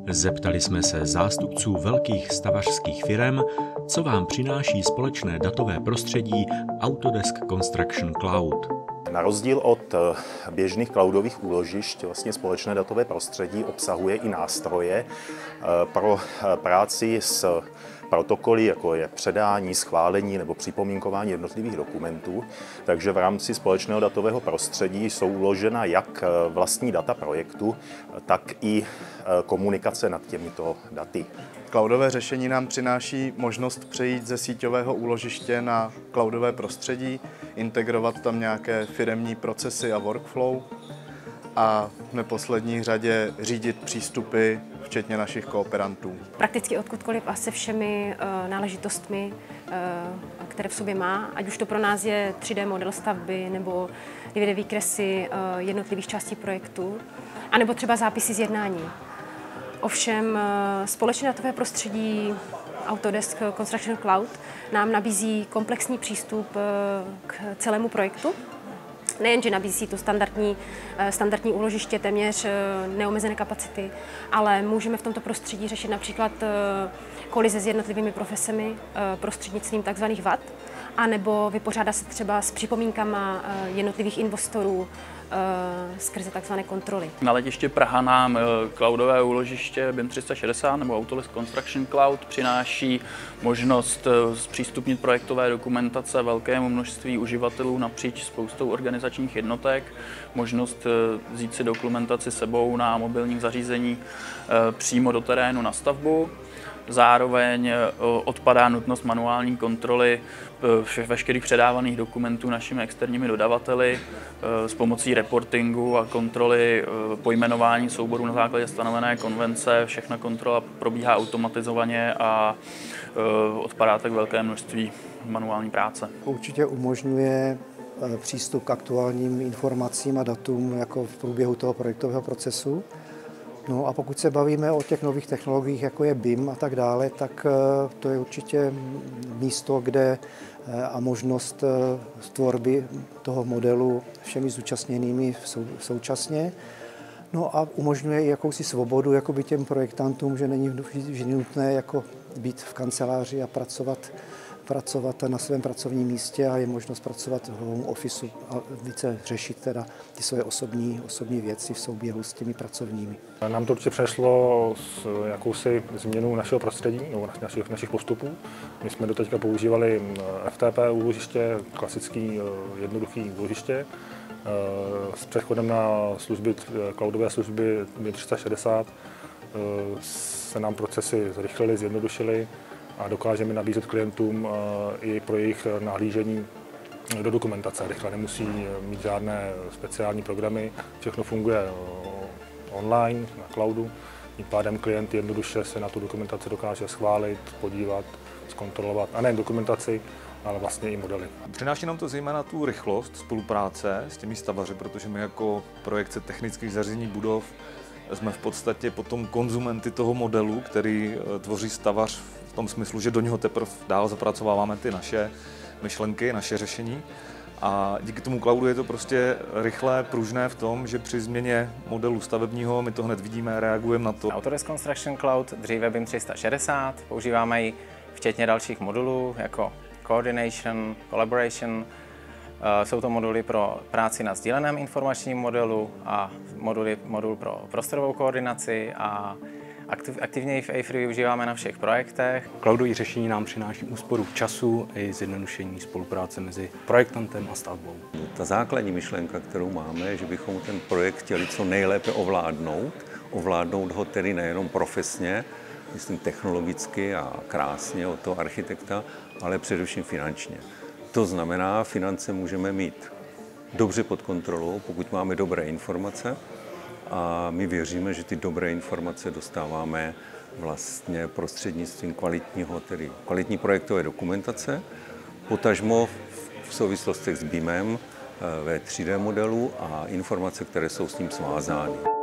Zeptali jsme se zástupců velkých stavařských firem, co vám přináší společné datové prostředí Autodesk Construction Cloud. Na rozdíl od běžných cloudových úložišť vlastně společné datové prostředí obsahuje i nástroje pro práci s protokoly, jako je předání, schválení nebo připomínkování jednotlivých dokumentů. Takže v rámci společného datového prostředí jsou uložena jak vlastní data projektu, tak i komunikace nad těmito daty. Cloudové řešení nám přináší možnost přejít ze síťového úložiště na cloudové prostředí, integrovat tam nějaké firemní procesy a workflow a v neposlední řadě řídit přístupy, včetně našich kooperantů. Prakticky odkudkoliv a se všemi náležitostmi, které v sobě má, ať už to pro nás je 3D model stavby nebo 2D výkresy jednotlivých částí projektu, anebo třeba zápisy z jednání. Ovšem společné datové prostředí Autodesk Construction Cloud nám nabízí komplexní přístup k celému projektu. Nejenže nabízí to standardní úložiště, téměř neomezené kapacity, ale můžeme v tomto prostředí řešit například kolize s jednotlivými profesemi prostřednictvím tzv. VAT, anebo vypořádat se třeba s připomínkama jednotlivých investorů skrze tzv. Kontroly. Na letiště Praha nám cloudové úložiště BIM 360 nebo Autodesk Construction Cloud přináší možnost zpřístupnit projektové dokumentace velkému množství uživatelů napříč spoustou organizačních jednotek, možnost vzít si dokumentaci sebou na mobilních zařízení přímo do terénu na stavbu. Zároveň odpadá nutnost manuální kontroly veškerých předávaných dokumentů našimi externími dodavateli s pomocí reportingu a kontroly pojmenování souborů na základě stanovené konvence. Všechna kontrola probíhá automatizovaně a odpadá tak velké množství manuální práce. Určitě umožňuje přístup k aktuálním informacím a datům jako v průběhu toho projektového procesu. No a pokud se bavíme o těch nových technologiích, jako je BIM a tak dále, tak to je určitě místo, kde a možnost tvorby toho modelu všemi zúčastněnými současně. No a umožňuje i jakousi svobodu jakoby těm projektantům, že není vždy nutné jako být v kanceláři a pracovat na svém pracovním místě a je možnost pracovat v home officeu a více řešit teda ty svoje osobní věci v souběhu s těmi pracovními. Nám to určitě přineslo jakousi změnu našeho prostředí, nebo našich postupů. My jsme doteďka používali FTP úložiště, klasický jednoduchý úložiště. S přechodem na cloudové služby BIM 360 se nám procesy zrychlily, zjednodušily a dokážeme nabízet klientům i pro jejich nahlížení do dokumentace. Rychle nemusí mít žádné speciální programy, všechno funguje online, na cloudu. Tím pádem klient jednoduše se na tu dokumentaci dokáže schválit, podívat, zkontrolovat, a nejen dokumentaci, ale vlastně i modely. Přináší nám to zejména tu rychlost spolupráce s těmi stavaři, protože my jako projekce technických zařízení budov jsme v podstatě potom konzumenty toho modelu, který tvoří stavař v tom smyslu, že do něho teprve dál zapracováváme ty naše myšlenky, naše řešení. A díky tomu cloudu je to prostě rychlé, pružné v tom, že při změně modelu stavebního my to hned vidíme, reagujeme na to. Autodesk Construction Cloud, dříve BIM 360, používáme ji včetně dalších modulů jako Coordination, Collaboration. Jsou to moduly pro práci na sdíleném informačním modelu a modul pro prostorovou koordinaci a aktivněji v A3 využíváme na všech projektech. Cloudové řešení nám přináší úsporu času i zjednodušení spolupráce mezi projektantem a stavbou. Ta základní myšlenka, kterou máme, je, že bychom ten projekt chtěli co nejlépe ovládnout ho tedy nejenom profesně, myslím technologicky a krásně od toho architekta, ale především finančně. To znamená, finance můžeme mít dobře pod kontrolou, pokud máme dobré informace, a my věříme, že ty dobré informace dostáváme vlastně prostřednictvím kvalitní projektové dokumentace, potažmo v souvislostech s BIMem ve 3D modelu a informace, které jsou s ním svázány.